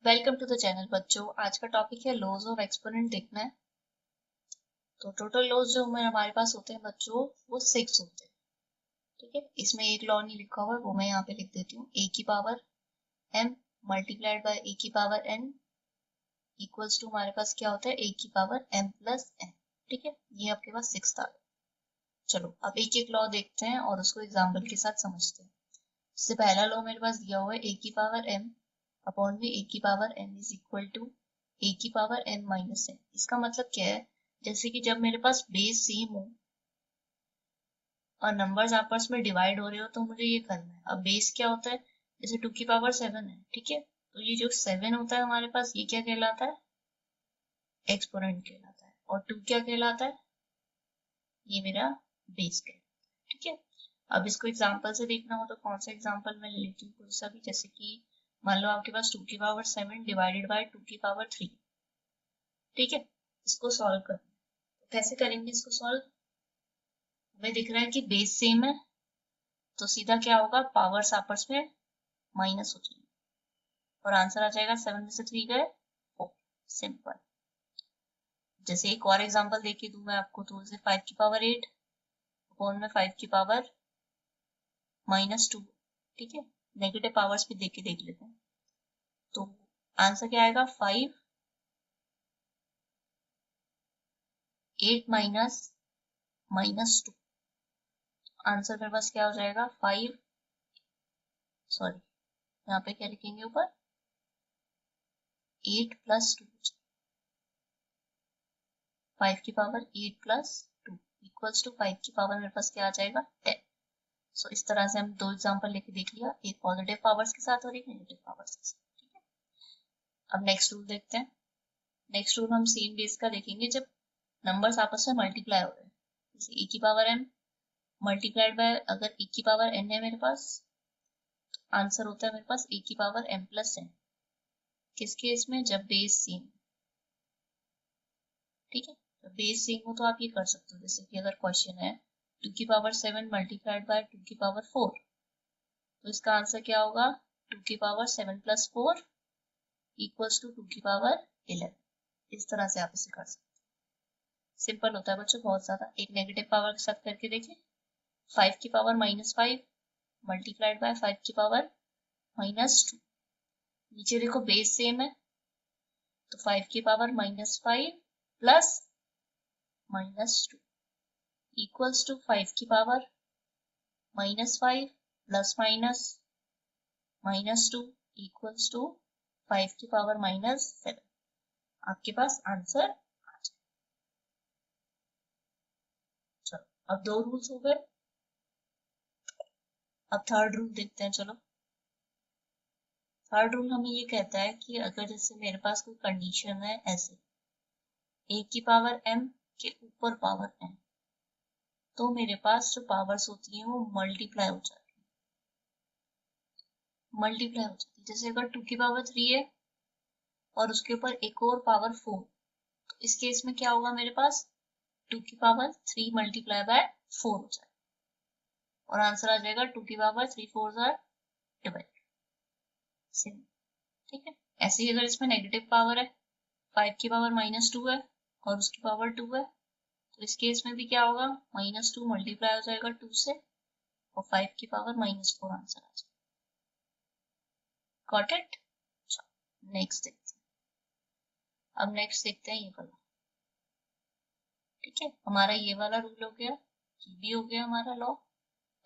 Welcome to the channel बच्चों। आज का टॉपिक है लॉज ऑफ एक्सपोनेंट देखना है। तो टोटल लॉज जो हमारे पास होते हैं बच्चों वो 6 होते हैं। ठीक है, इसमें एक लॉ नहीं लिखा हुआ है, वो मैं यहाँ पे लिख देती हूँ। ए की पावर m मल्टीप्लाइड बाय ए की पावर n इक्वल्स टू हमारे पास क्या होता है ए की पावर m प्लस n। ठीक है, ये आपके पास 6 था। चलो अब एक एक लॉ देखते हैं और उसको एग्जाम्पल के साथ समझते हैं। इससे पहला लॉ मेरे पास दिया हुआ है ए की पावर m अपॉन में ए की power n is equal to A की पावर n माइनस n। इसका मतलब क्या है, जैसे कि जब मेरे पास बेस सेम हो और नंबर्स आपस में डिवाइड हो रहे हो तो मुझे ये करना है। अब बेस क्या होता है, जैसे 2 की पावर 7 है। ठीक है, तो ये जो 7 होता है हमारे पास, ये क्या कहलाता है, एक्सपोनेंट कहलाता है। और 2 क्या कहलाता है, ये मेरा बेस कहलाता है। ठीक है, अब इसको एग्जाम्पल से देखना हो तो कौन सा एग्जाम्पल मैं लेती हूँ, कोई सा भी। जैसे कि मान लो आपके पास 2 की पावर 7 डिवाइडेड बाय 2 की पावर 3। ठीक है, इसको सॉल्व करना है। तो कैसे करेंगे इसको सॉल्व, हमें दिख रहा है कि बेस सेम है तो सीधा क्या होगा, पावर्स आपस में माइनस हो जाएंगे और आंसर आ जाएगा 7 में से 3 गए 4। सिंपल। जैसे एक और एग्जांपल देके दूं मैं आपको, तो जैसे 5 की पावर 8 अपॉन में 5 की पावर -2। ठीक है, नेगेटिव पावर्स भी देख लेते हैं। तो आंसर क्या आएगा, 5 8 -2। आंसर मेरे पास क्या हो जाएगा, 5 सॉरी यहाँ पे क्या लिखेंगे ऊपर, 8 + 2। 5 की पावर 8 + 2 इक्वल्स टू 5 की पावर मेरे पास क्या आ जाएगा, 10। सो इस तरह से हम दो एग्जांपल लेके देख लिया, एक पॉजिटिव पावर्स के साथ और एक नेगेटिव पावर्स के साथ। ठीक है, अब नेक्स्ट रूल देखते हैं। नेक्स्ट रूल हम सेम बेस का देखेंगे जब नंबर्स आपस में मल्टीप्लाई हो रहे हैं। जैसे ए की पावर m मल्टीप्लाइड बाय, अगर ए की पावर n है मेरे पास, तो आंसर होता है मेरे पास ए की पावर m प्लस n। किस केस में, जब बेस सेम। ठीक है, तो बेस सेम हो तो आप ये कर सकते हो। जैसे कि अगर क्वेश्चन है 2 की पावर 7 मल्टीप्लाइड बाय 2 की पावर 4, तो इसका आंसर क्या होगा, 2 की पावर 7 + 4 इक्वल्स टू 2 की पावर 11। इस तरह से आप इसे कर सकते हैं। सिंपल होता है बच्चों, बहुत ज्यादा। एक नेगेटिव पावर के साथ करके देखिए, 5 की पावर -5 मल्टीप्लाइड बाय 5 की पावर -2। नीचे देखो बेस सेम है तो 5 की पावर -5 प्लस -2 इक्वल्स टू 5 की पावर -5 प्लस -2 इक्वल्स टू 5 की पावर -7। आपके पास आंसर आ जाए। चलो अब दो रूल्स हो गए, अब थर्ड रूल देखते हैं। चलो थर्ड रूल हमें ये कहता है कि अगर जैसे मेरे पास कोई कंडीशन है ऐसे, ए की पावर m के ऊपर पावर n, तो मेरे पास जो पावर्स होती हैं वो मल्टीप्लाई हो जाती है। जैसे अगर 2 की पावर 3 है और उसके ऊपर एक और पावर 4, तो इस केस में क्या होगा, मेरे पास 2 की पावर 3 मल्टीप्लाई बाय 4 हो जाएगा और आंसर आ जाएगा 2 की पावर 3 4 जार 12। ठीक है, ऐसे ही अगर इसमें नेगेटिव पावर है, 5 की पावर -2 है और उसकी पावर 2 है, तो इस केस में भी क्या होगा, -2 मल्टीप्लाई हो जाएगा 2 से और 5 की पावर -4 आंसर आ जाएगा। Got it. नेक्स्ट देखते हैं। अब नेक्स्ट देखते हैं ये वाला। ठीक है, हमारा ये वाला रूल हो गया, ये भी हो गया हमारा लॉ।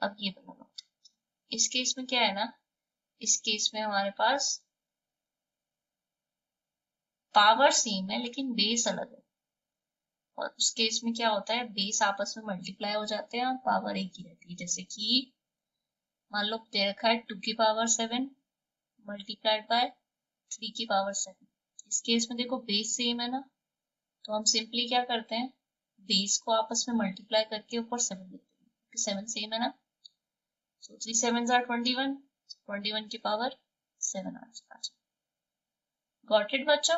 अब ये वाला लॉ, इस केस में क्या है ना, इस केस में हमारे पास पावर सेम है लेकिन बेस अलग है। और उस केस में क्या होता है, बेस आपस में मल्टीप्लाई हो जाते हैं और पावर एक ही रहती है। जैसे कि मान लो दे रखा है 2 की पावर 7 मल्टीप्लाइड बाय 3 की पावर 7। इस केस में देखो बेस सेम है ना, तो हम सिंपली क्या करते हैं, बेस को आपस में मल्टीप्लाई करके ऊपर 7 लिखते हैं क्योंकि 7 सेम है ना। सो 3 7 आर 21, 21 की पावर 7 आ जाए। गॉट इट बच्चों।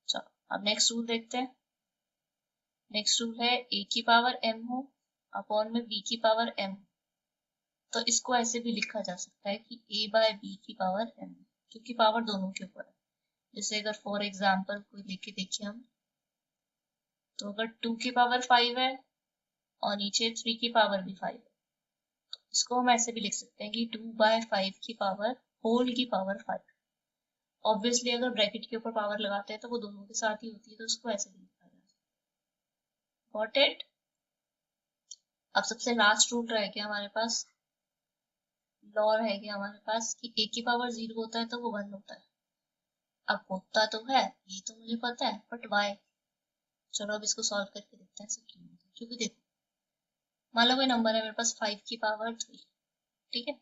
चलो अब नेक्स्ट रूल देखते हैं। नेक्स्ट रूल है ए की पावर m हो अपॉन में b की पावर m, तो इसको ऐसे भी लिखा जा सकता है कि a बाय b की पावर m, क्योंकि पावर दोनों के ऊपर है। जैसे अगर फॉर एग्जाम्पल कोई लेके देखिए हम, तो अगर 2 की पावर 5 है और नीचे 3 की पावर भी 5 है, तो इसको हम ऐसे भी लिख सकते हैं कि 2/5 की पावर होल की पावर 5। ऑब्वियसली अगर ब्रैकेट के ऊपर पावर लगाते हैं तो वो दोनों के साथ ही होती है, तो उसको ऐसे भी लिखा जाए। Got it? अब सबसे लास्ट रूल रह गया हमारे पास, लॉ रह गया हमारे पास कि a की पावर 0 होता है तो वो 1 होता है। अब होता तो है, ये तो मुझे पता है, बट वाई? चलो अब इसको सॉल्व करके देखते हैं ऐसा क्यों होता है। क्योंकि देखो, मान लो कोई नंबर है मेरे पास 5 की पावर 3, ठीक है,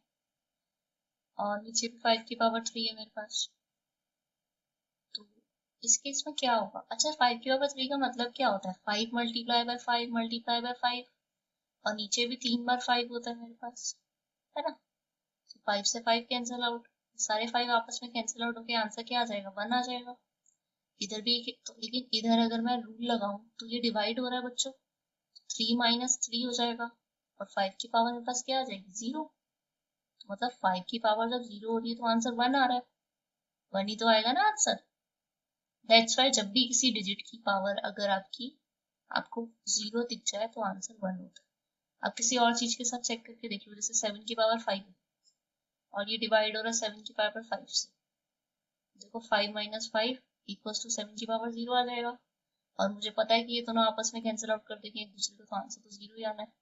और नीचे भी 5 की पावर 3 है मेरे पास, तो इस केस में क्या होगा? अच्छा, 5 की पावर 3 का मतलब क्या होता है? 5 मल्टीप्लाई बाय 5 मल्टीप्लाई बाय 5, और नीचे भी 3 बार 5 होता है मेरे पास, है ना? तो 5 से 5 कैंसिल आउट, सारे 5 आपस में कैंसिल आउट होके आंसर क्या आ जाएगा? 1 आ जाएगा। इधर भी तो, लेकिन इधर अगर मैं रूल लगाऊं तो ये डिवाइड हो रहा है बच्चों, 3 माइनस 3 हो जाएगा, और 5 की पावर मेरे पास क्या आ जाएगी? 0। तो मतलब 5 की पावर जब 0 हो रही है तो आंसर 1 आ रहा है, 1 ही तो आएगा ना आंसर। दैट्स वाई जब भी किसी डिजिट की पावर अगर आपको 0 दिख जाए तो आंसर 1 होता है। आप किसी और चीज के साथ चेक करके देख लो, जैसे 7 की पावर 5 है और ये डिवाइड हो रहा है 7 की पावर 5 से, देखो 5 माइनस 5 इक्वल्स टू 7 की पावर 0 आ जाएगा, और मुझे पता है कि ये दोनों आपस में कैंसिल आउट कर देंगे एक दूसरे को, तो आंसर तो 0 ही आना है।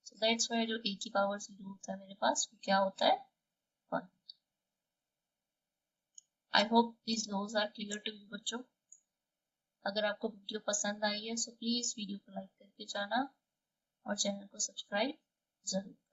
सो दैट्स वाई जो a की पावर 0 होता है मेरे पास, वो क्या होता है? 1। I hope these laws are clear to you बच्चों। अगर आपको वीडियो पसंद आई है सो प्लीज वीडियो को लाइक करके जाना और चैनल को सब्सक्राइब जरूर।